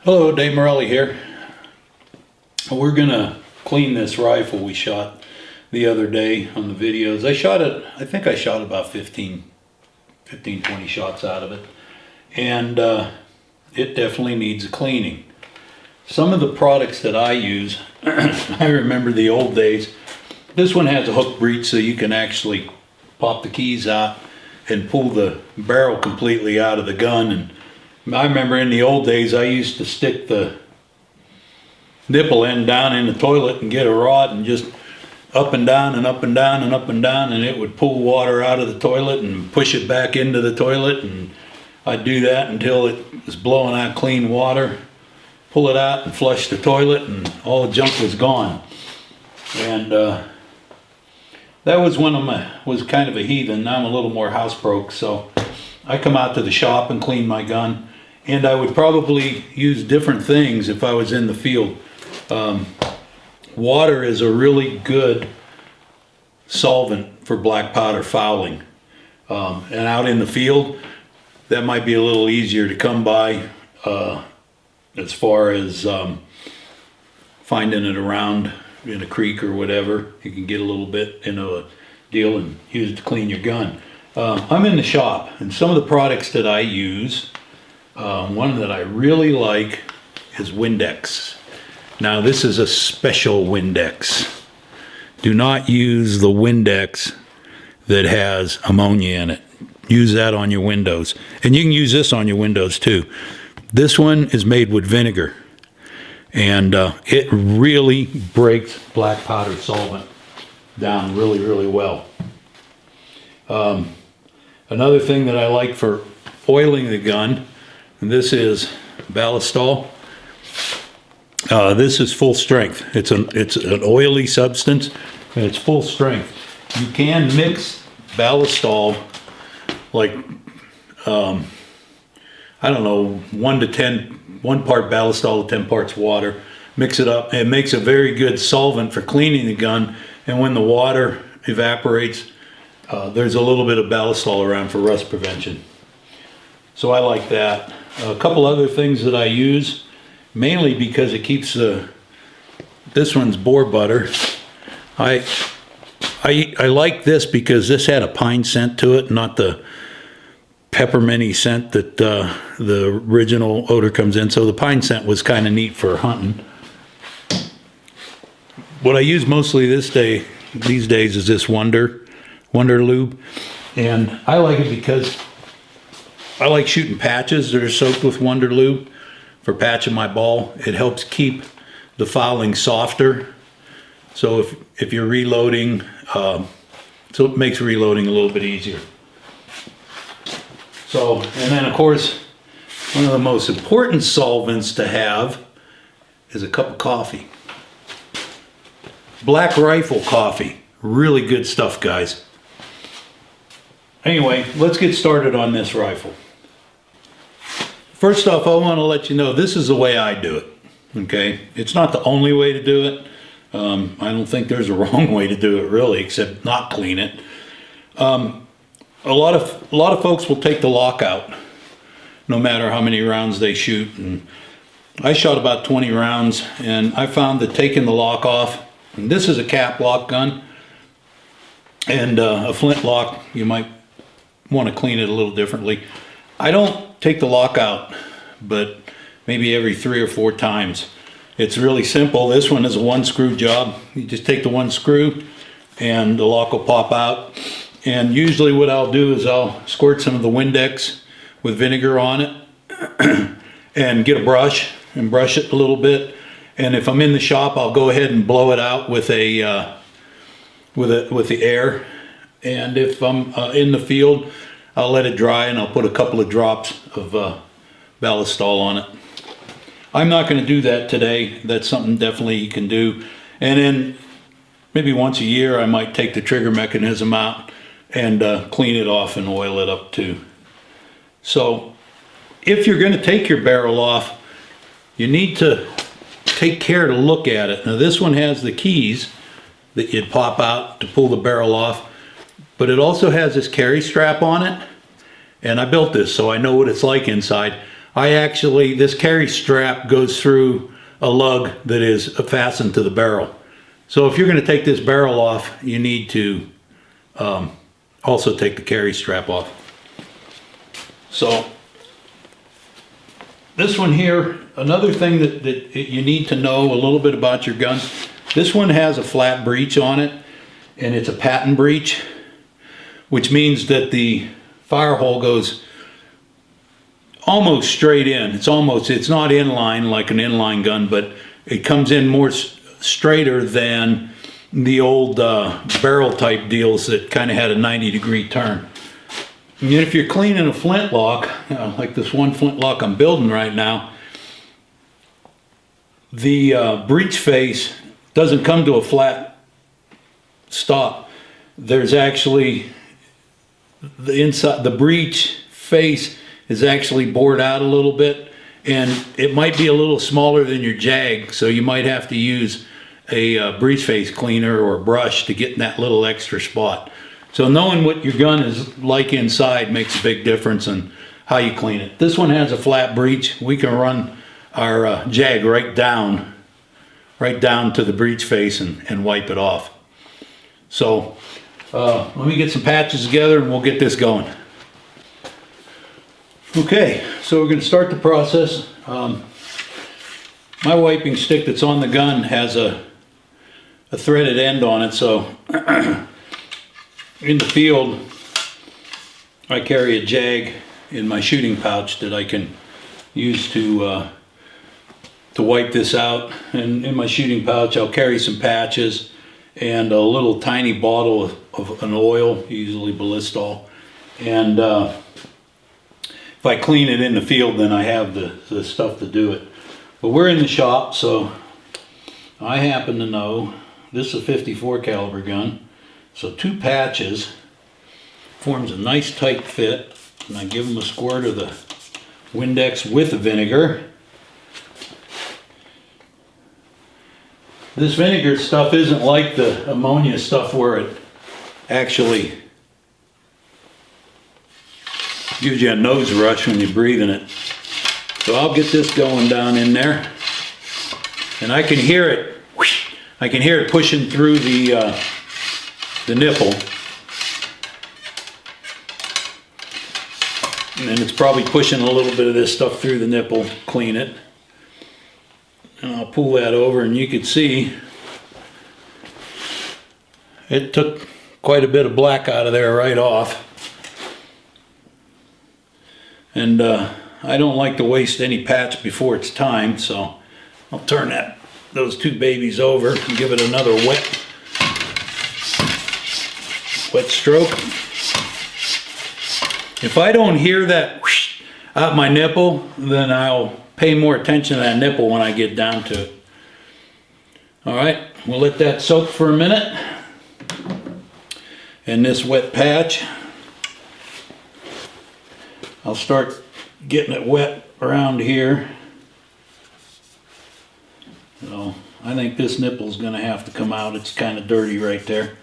Hello, Dave Morelli here. We're gonna clean this rifle we shot the other day on the videos. I think I shot about 15, 20 shots out of it. And it definitely needs a cleaning. Some of the products that I use, I remember the old days. This one has a hook breech so you can actually pop the keys out and pull the barrel completely out of the gun. And I remember in the old days I used to stick the nipple end down in the toilet and get a rod and just up and down and up and down and up and down, and it would pull water out of the toilet and push it back into the toilet. And I'd do that until it was blowing out clean water, pull it out and flush the toilet, and all the junk was gone. And that was when I was kind of a heathen. Now I'm a little more house broke, so I come out to the shop and clean my gun. And I would probably use different things if I was in the field. Water is a really good solvent for black powder fouling. And out in the field, that might be a little easier to come by as far as finding it around in a creek or whatever. You can get a little bit into a deal and use it to clean your gun. I'm in the shop, and some of the products that I use, one that I really like is Windex. Now this is a special Windex. Do not use the Windex that has ammonia in it. Use that on your windows. And you can use this on your windows too. This one is made with vinegar. And it really breaks black powder solvent down really, really well. Another thing that I like for oiling the gun, and this is Ballistol. This is full strength. It's an oily substance, and it's full strength. You can mix Ballistol like I don't know, 1 part Ballistol to 10 parts water. Mix it up. It makes a very good solvent for cleaning the gun. And when the water evaporates, there's a little bit of Ballistol around for rust prevention. So I like that. A couple other things that I use, mainly because it keeps this one's boar butter. I like this because this had a pine scent to it, not the pepperminty scent that the original odor comes in. So the pine scent was kind of neat for hunting. What I use mostly these days is this Wonder Lube, and I like it because I like shooting patches that are soaked with Wonder Lube for patching my ball. It helps keep the fouling softer. So if you're reloading, so it makes reloading a little bit easier. So, and then of course, one of the most important solvents to have is a cup of coffee. Black Rifle coffee. Really good stuff, guys. Anyway, let's get started on this rifle. First off, I want to let you know this is the way I do it. Okay? It's not the only way to do it. I don't think there's a wrong way to do it really, except not clean it. A lot of folks will take the lock out, no matter how many rounds they shoot. And I shot about 20 rounds, and I found that taking the lock off, and this is a cap lock gun, and a flint lock, you might want to clean it a little differently. I don't take the lock out, but maybe every 3 or 4 times. It's really simple. This one is a 1-screw job. You just take the 1 screw, and the lock will pop out. And usually what I'll do is I'll squirt some of the Windex with vinegar on it and get a brush and brush it a little bit. And if I'm in the shop, I'll go ahead and blow it out with the air. And if I'm in the field, I'll let it dry and I'll put a couple of drops of Ballistol on it. I'm not going to do that today. That's something definitely you can do. And then maybe once a year I might take the trigger mechanism out and clean it off and oil it up too. So if you're going to take your barrel off, you need to take care to look at it. Now this one has the keys that you'd pop out to pull the barrel off, but it also has this carry strap on it, And I built this, so I know what it's like inside. This carry strap goes through a lug that is fastened to the barrel. So if you're going to take this barrel off, you need to also take the carry strap off. So this one here, another thing that you need to know a little bit about your gun. This one has a flat breech on it, and it's a patent breech, which means that the fire hole goes almost straight in. It's not inline like an inline gun, but it comes in more straighter than the old barrel type deals that kind of had a 90-degree turn. And if you're cleaning a flintlock, like this one flintlock I'm building right now, the breech face doesn't come to a flat stop. There's actually the breech face is actually bored out a little bit, and it might be a little smaller than your jag, so you might have to use a breech face cleaner or a brush to get in that little extra spot. So knowing what your gun is like inside makes a big difference in how you clean it. This one has a flat breech. We can run our jag right down to the breech face and wipe it off. So let me get some patches together and we'll get this going. Okay, so we're going to start the process. My wiping stick that's on the gun has a threaded end on it, so in the field I carry a jag in my shooting pouch that I can use to wipe this out. And in my shooting pouch I'll carry some patches and a little tiny bottle of an oil, usually Ballistol, and if I clean it in the field, then I have the stuff to do it. But we're in the shop, so I happen to know this is a 54 caliber gun. So 2 patches forms a nice tight fit, and I give them a squirt of the Windex with the vinegar. This vinegar stuff isn't like the ammonia stuff where it actually gives you a nose rush when you're breathing it. So I'll get this going down in there, and I can hear it. I can hear it pushing through the nipple, and it's probably pushing a little bit of this stuff through the nipple. Clean it, and I'll pull that over, and you can see it took quite a bit of black out of there right off. And I don't like to waste any patch before it's time, so I'll turn those 2 babies over and give it another wet stroke. If I don't hear that whoosh out my nipple, then I'll pay more attention to that nipple when I get down to it. Alright, we'll let that soak for a minute. And this wet patch, I'll start getting it wet around here. So I think this nipple's going to have to come out. It's kind of dirty right there.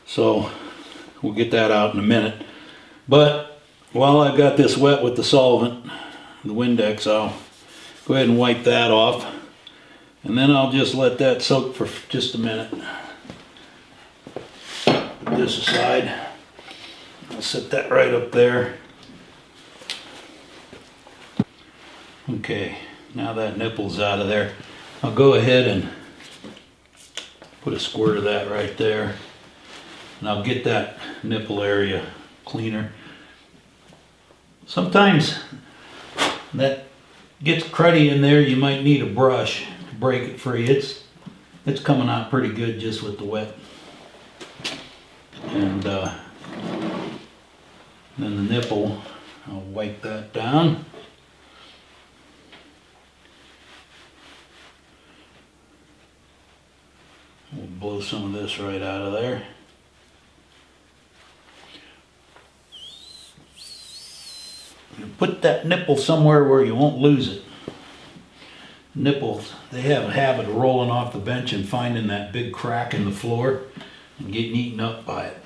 So we'll get that out in a minute. But while I've got this wet with the solvent, the Windex, I'll go ahead and wipe that off. And then I'll just let that soak for just a minute. Put this aside. I'll set that right up there. Okay, now that nipple's out of there, I'll go ahead and put a squirt of that right there, and I'll get that nipple area cleaner. Sometimes that gets cruddy in there, you might need a brush to break it free. It's coming out pretty good just with the wet. And then the nipple, I'll wipe that down. We'll blow some of this right out of there. You put that nipple somewhere where you won't lose it. Nipples, they have a habit of rolling off the bench and finding that big crack in the floor and getting eaten up by it.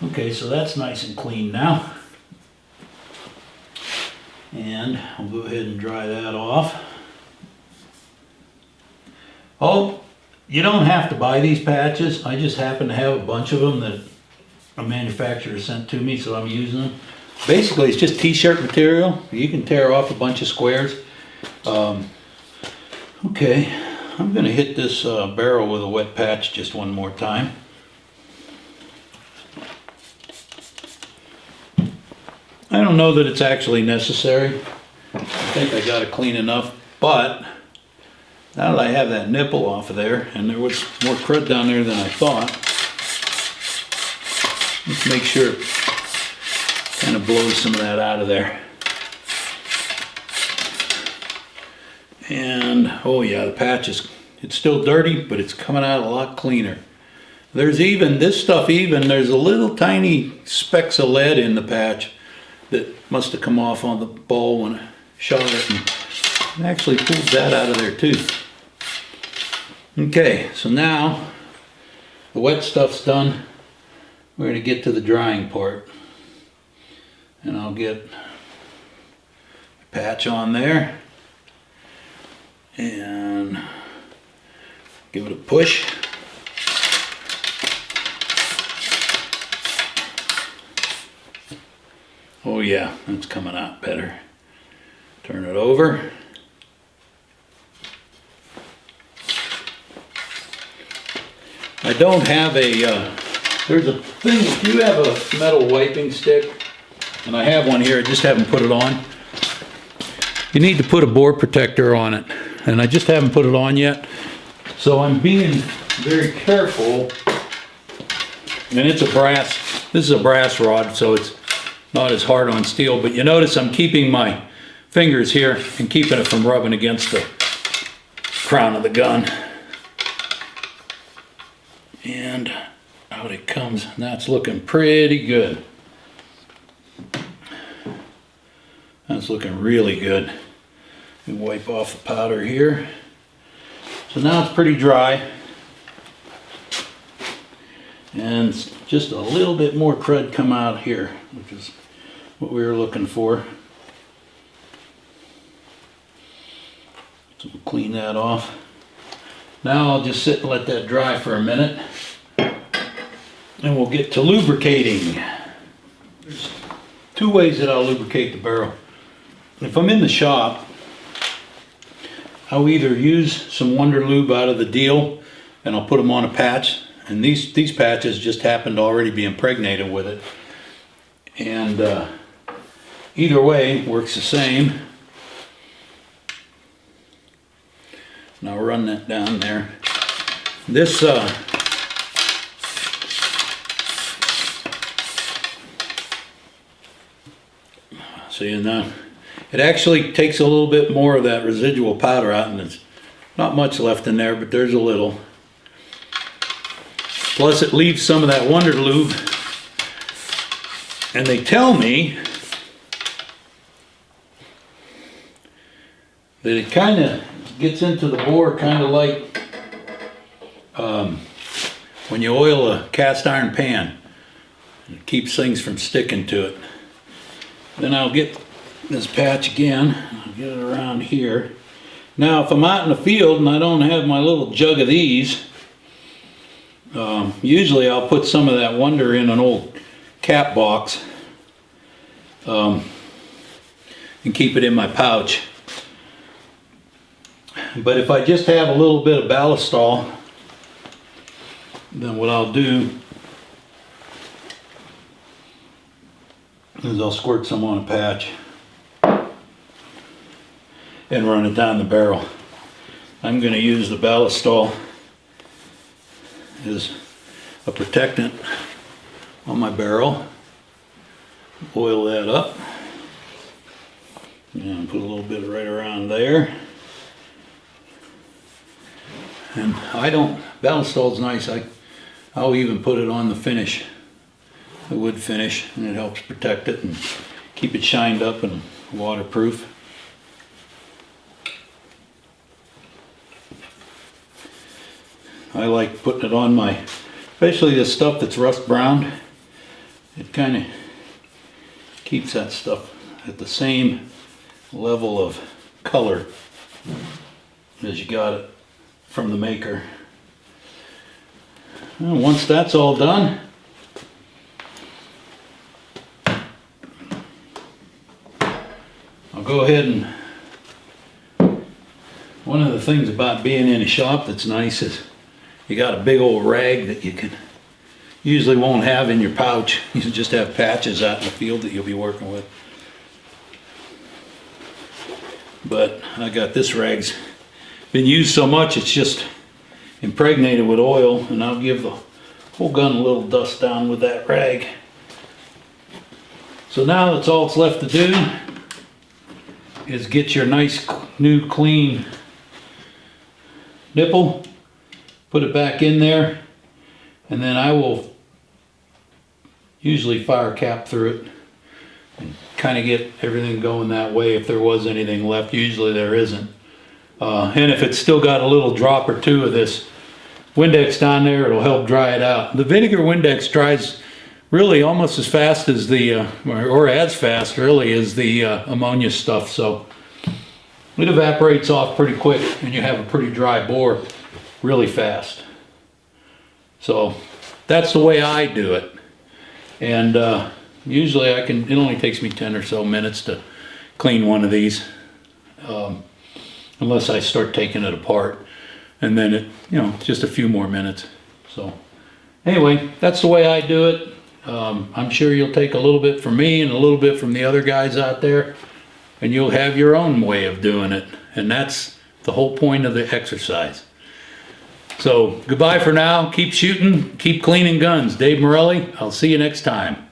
Okay, so that's nice and clean now. And I'll go ahead and dry that off. Oh, you don't have to buy these patches. I just happen to have a bunch of them that a manufacturer sent to me, so I'm using them. Basically, it's just t-shirt material. You can tear off a bunch of squares. Okay, I'm gonna hit this barrel with a wet patch just one more time. I don't know that it's actually necessary. I think I got it clean enough, but now that I have that nipple off of there, and there was more crud down there than I thought, let's make sure it kind of blows some of that out of there. And, oh yeah, the patch it's still dirty, but it's coming out a lot cleaner. There's even, this stuff even, there's a little tiny specks of lead in the patch that must have come off on the bowl when I shot it, and actually pulled that out of there too. Okay, so now the wet stuff's done. We're going to get to the drying part. And I'll get a patch on there and give it a push. Oh yeah, that's coming out better. Turn it over. I don't have a, there's a thing, if you have a metal wiping stick, and I have one here, I just haven't put it on. You need to put a bore protector on it, and I just haven't put it on yet. So I'm being very careful, and it's a brass, this is a brass rod, so it's not as hard on steel, but you notice I'm keeping my fingers here and keeping it from rubbing against the crown of the gun. And out it comes. Now it's looking pretty good. That's looking really good. And wipe off the powder here. So now it's pretty dry. And just a little bit more crud come out here, which is what we were looking for. So we'll clean that off. Now I'll just sit and let that dry for a minute. And we'll get to lubricating. There's two ways that I'll lubricate the barrel. If I'm in the shop, I'll either use some Wonder Lube out of the deal and I'll put them on a patch. And these patches just happen to already be impregnated with it. And either way works the same. Now run that down there. This see, now it actually takes a little bit more of that residual powder out, and there's not much left in there, but there's a little. Plus it leaves some of that Wonder Lube, and they tell me that it kind of gets into the bore kind of like when you oil a cast iron pan. It keeps things from sticking to it. Then I'll get this patch again. I'll get it around here. Now if I'm out in the field and I don't have my little jug of these, usually I'll put some of that Wonder in an old cap box and keep it in my pouch. But if I just have a little bit of ballistol, then what I'll do is I'll squirt some on a patch and run it down the barrel. I'm going to use the ballistol as a protectant on my barrel. Oil that up and put a little bit right around there. And ballistol's nice. I'll even put it on the finish, the wood finish, and it helps protect it and keep it shined up and waterproof. I like putting it on especially the stuff that's rust brown. It kind of keeps that stuff at the same level of color as you got it from the maker. And once that's all done, I'll go ahead and, one of the things about being in a shop that's nice is you got a big old rag that you can usually won't have in your pouch. You just have patches out in the field that you'll be working with. But I got this rag's been used so much it's just impregnated with oil, and I'll give the whole gun a little dust down with that rag. So now that's all that's left to do is get your nice new clean nipple, put it back in there, and then I will usually fire cap through it and kind of get everything going that way if there was anything left. Usually there isn't. And if it's still got a little drop or two of this Windex down there, it'll help dry it out. The vinegar Windex dries really almost as fast as the, or as fast really as the ammonia stuff. So it evaporates off pretty quick and you have a pretty dry bore really fast. So that's the way I do it. And usually it only takes me 10 or so minutes to clean one of these. Unless I start taking it apart, and then just a few more minutes. So anyway, that's the way I do it. I'm sure you'll take a little bit from me and a little bit from the other guys out there, and you'll have your own way of doing it. And that's the whole point of the exercise. So goodbye for now. Keep shooting, keep cleaning guns. Dave Morelli, I'll see you next time.